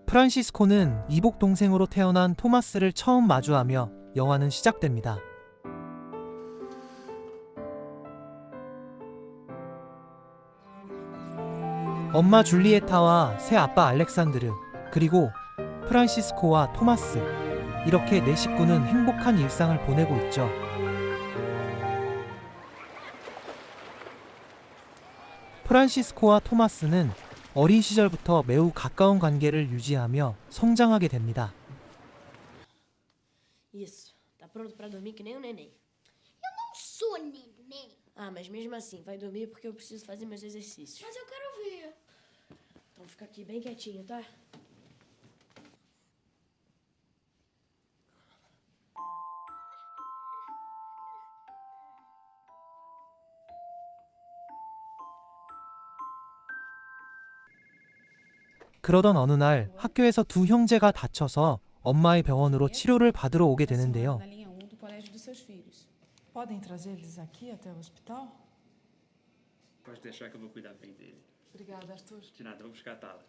프란시스코는 이복 동생으로 태어난 토마스를 처음 마주하며 영화는 시작됩니다. 엄마 줄리에타와 새 아빠 알렉산드르, 그리고 프란시스코와 토마스, 이렇게 네 식구는 행복한 일상을 보내고 있죠. 프란시스코와 토마스는 어린 시절부터 매우 가까운 관계를 유지하며 성장하게 됩니다. Isso. Tá pronto pra dormir que nem um neném. Não sou neném. Ah, mas mesmo assim, vai dormir porque eu preciso fazer meus exercícios. Mas eu quero ver. Então fica aqui bem quietinho, tá? 그러던 어느 날 학교에서 두 형제가 다쳐서 엄마의 병원으로 치료를 받으러 오게 되는데요. Na linha 1 do colégio dos seus filhos. Podem trazer eles aqui até o hospital? Pode deixar que eu vou cuidar bem dele. Obrigada, Arthur. De nada, vou buscar a Tala.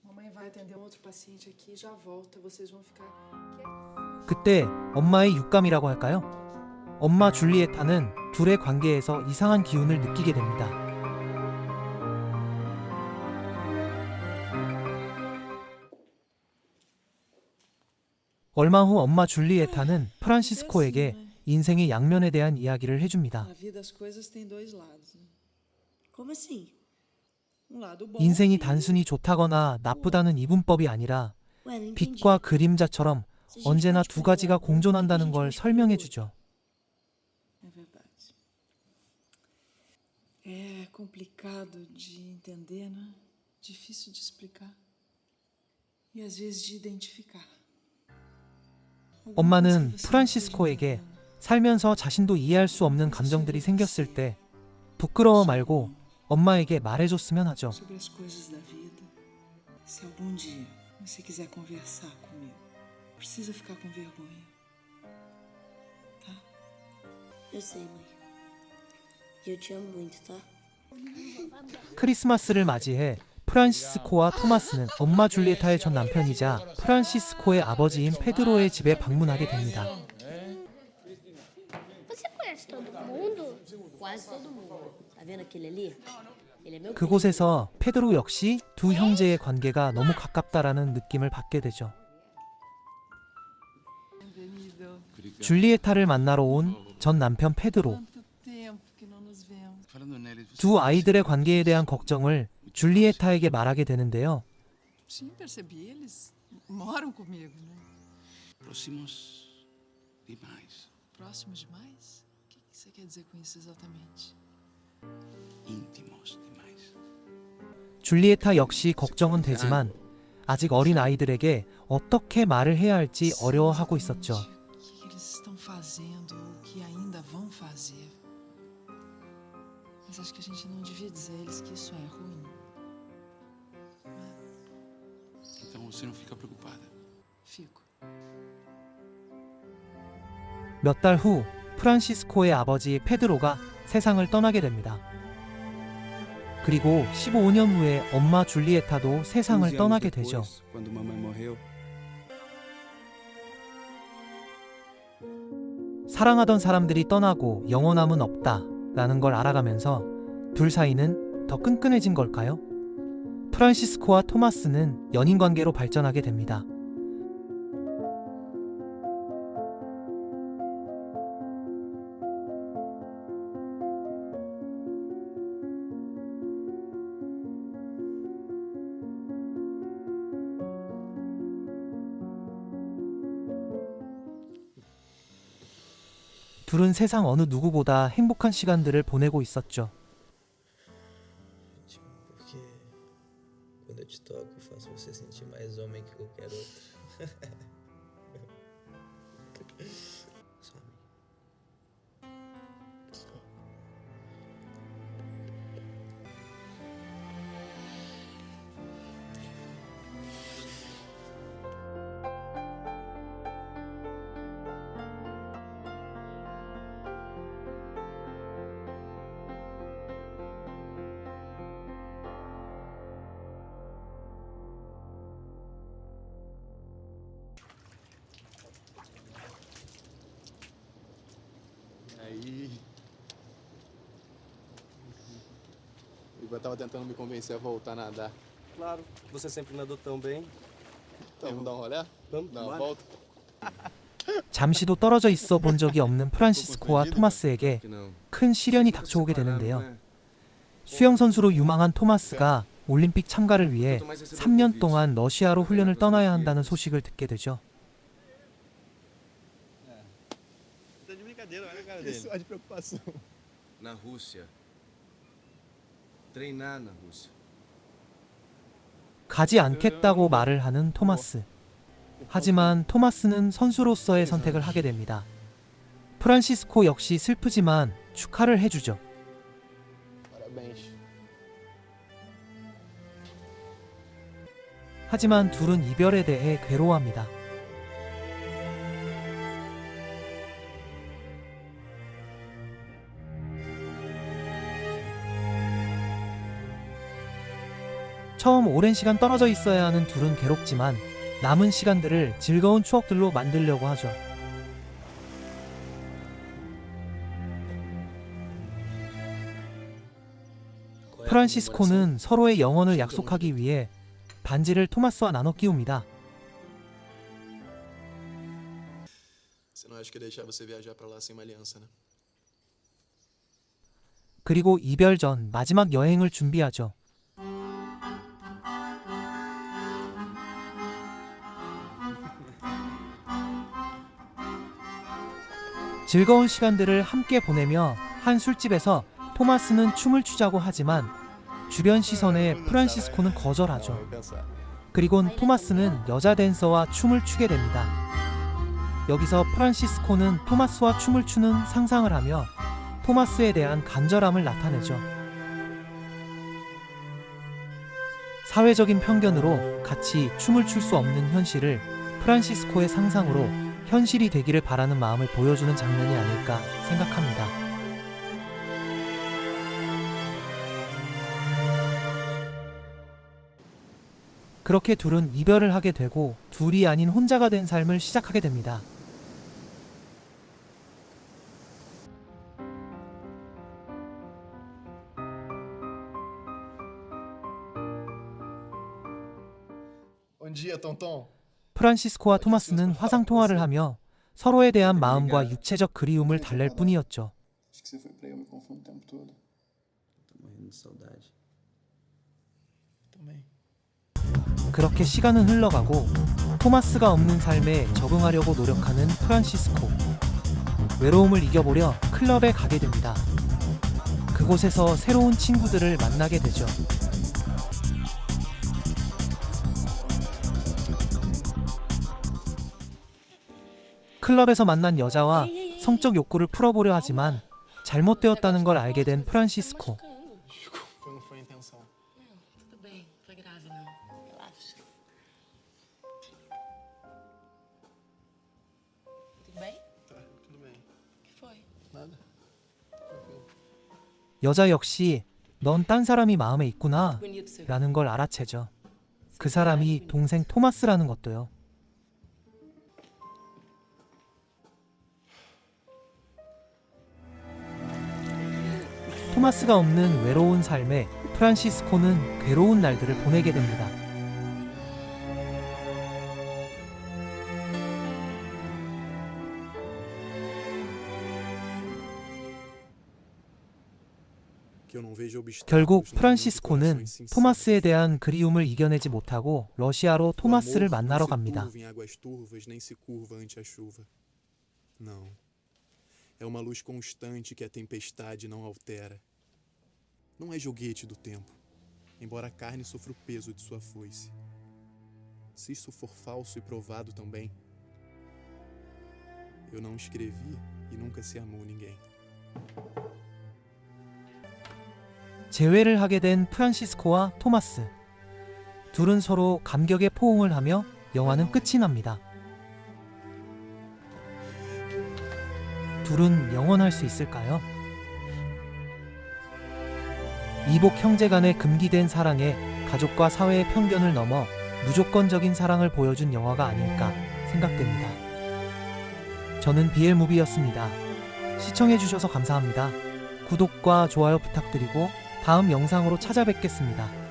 Mamãe vai atender um outro paciente aqui e já volta. Vocês vão ficar 그때 엄마의 육감이라고 할까요? 엄마 줄리에타는 둘의 관계에서 이상한 기운을 느끼게 됩니다. 얼마 후 엄마 줄리에타는 프란시스코에게 인생의 양면에 대한 이야기를 해줍니다. Na vida as coisas têm dois lados. Né? Como assim? Lado bom. 인생이 단순히 좋다거나 나쁘다는 이분법이 아니라 Ué, não entendi. 빛과 그림자처럼 언제나 두 가지가 공존한다는 걸 설명해 주죠. É verdade. É complicado de entender, né? Difícil de explicar. E às vezes de identificar. 엄마는 프란시스코에게 살면서 자신도 이해할 수 없는 감정들이 생겼을 때 부끄러워 말고 엄마에게 말해줬으면 하죠. Sobre as coisas da vida. Se algum dia você quiser conversar comigo, precisa ficar com vergonha. Tá? Eu sei, mãe. E eu te amo muito, tá? 크리스마스를 맞이해 프란시스코와 토마스는 엄마 줄리에타의 전 남편이자 프란시스코의 아버지인 페드로의 집에 방문하게 됩니다. Você conhece todo mundo? Quase todo mundo. Tá vendo aquele ali? Ele é meu 그곳에서 페드로 역시 두 형제의 관계가 너무 가깝다라는 느낌을 받게 되죠. 줄리에타를 만나러 온 전 남편 페드로. Tanto tempo que não nos vemos. Falando neles, você 두 아이들의 관계에 대한 걱정을 줄리에타에게 말하게 되는데요. Sim, percebi. Eles moram comigo, né? próximos demais, Próximos demais? O que você quer dizer com isso exatamente? íntimos demais. 줄리에타 역시 걱정은 되지만 아직 어린 아이들에게 어떻게 말을 해야 할지 어려워하고 있었죠. O que eles estão fazendo ou o que ainda vão fazer? Mas acho que a gente não devia dizer a eles que isso é ruim. Então você não fica preocupada. Fico. 몇 달 후 프란시스코의 아버지 페드로가 세상을 떠나게 됩니다. 그리고 15년 후에 엄마 줄리에타도 세상을 15 떠나게 anos 되죠. depois, quando mamãe morreu, 사랑하던 사람들이 떠나고 영원함은 없다라는 걸 알아가면서 둘 사이는 더 끈끈해진 걸까요? 프란시스코와 토마스는 연인 관계로 발전하게 됩니다. 둘은 세상 어느 누구보다 행복한 시간들을 보내고 있었죠. Porque quando eu te toco, eu faço você sentir mais homem que qualquer outro. Some. desculpa, eu tava tentando me convencer a voltar a nadar. Claro, você sempre nadou tão bem. Então, vamos dar um rolê? Vamos Dar uma embora. volta? 잠시도 떨어져 있어 본 적이 없는 프란시스코와 토마스에게 큰 시련이 닥쳐오게 되는데요. 수영 선수로 유망한 토마스가 올림픽 참가를 위해 3년 동안 러시아로 훈련을 떠나야 한다는 소식을 듣게 되죠. Tá de brincadeira, olha a cara dele. Isso é de preocupação. Na Rússia. Treinar na Rússia. 가지 않겠다고 말을 하는 토마스. 하지만 토마스는 선수로서의 선택을 하게 됩니다. 프란시스코 역시 슬프지만 축하를 해주죠. Parabéns. 하지만 둘은 이별에 대해 괴로워합니다. 처음 오랜 시간 떨어져 있어야 하는 둘은 괴롭지만 남은 시간들을 즐거운 추억들로 만들려고 하죠. 프란시스코는 서로의 영혼을 약속하기 위해 반지를 토마스와 나눠 끼웁니다. Você não acha que ia deixar você viajar pra lá sem uma aliança, né? 그리고 이별 전 마지막 여행을 준비하죠. 즐거운 시간들을 함께 보내며 한 술집에서 토마스는 춤을 추자고 하지만 주변 시선에 프란시스코는 거절하죠. 그리곤 토마스는 여자 댄서와 춤을 추게 됩니다. 여기서 프란시스코는 토마스와 춤을 추는 상상을 하며 토마스에 대한 간절함을 나타내죠. 사회적인 편견으로 같이 춤을 출 수 없는 현실을 프란시스코의 상상으로 현실이 되기를 바라는 마음을 보여주는 장면이 아닐까 생각합니다. 그렇게 둘은 이별을 하게 되고 둘이 아닌 혼자가 된 삶을 시작하게 됩니다. Bom dia, Tonton. 프란시스코와 토마스는 화상통화를 하며 서로에 대한 마음과 육체적 그리움을 달랠 뿐이었죠. Acho que você foi pra aí, eu me confundo o tempo todo. Tô morrendo de saudade. Também. 그렇게 시간은 흘러가고 토마스가 없는 삶에 적응하려고 노력하는 프란시스코. 외로움을 이겨보려 클럽에 가게 됩니다. 그곳에서 새로운 친구들을 만나게 되죠. 클럽에서 만난 여자와 성적 욕구를 풀어보려 하지만 잘못되었다는 걸 알게 된 프란시스코. Desculpa, não foi a intenção. Tudo bem, não foi grave não. Relaxa. Tudo bem? Tá, tudo bem. O que foi? Nada. Tranquilo. 여자 역시 넌 딴 사람이 마음에 있구나 Bonito você. 라는 걸 알아채죠. 그 사람이 동생 토마스라는 것도요. 토마스가 없는 외로운 삶에 프란시스코는 괴로운 날들을 보내게 됩니다. 결국 프란시스코는 토마스에 대한 그리움을 이겨내지 못하고 러시아로 토마스를 만나러 갑니다. Não. É uma luz constante que a tempestade não altera. Não é joguete do tempo, embora a carne sofra o peso de sua foice. Se isso for falso e provado também, eu não escrevi e nunca se amou ninguém. 재회를 하게 된 프란시스코와 토마스. 둘은 서로 감격의 포옹을 하며 영화는 끝이 납니다. 둘은 영원할 수 있을까요? 이복 형제 간의 금기된 사랑에 가족과 사회의 편견을 넘어 무조건적인 사랑을 보여준 영화가 아닐까 생각됩니다. 저는 BL무비였습니다. 시청해주셔서 감사합니다. 구독과 좋아요 부탁드리고 다음 영상으로 찾아뵙겠습니다.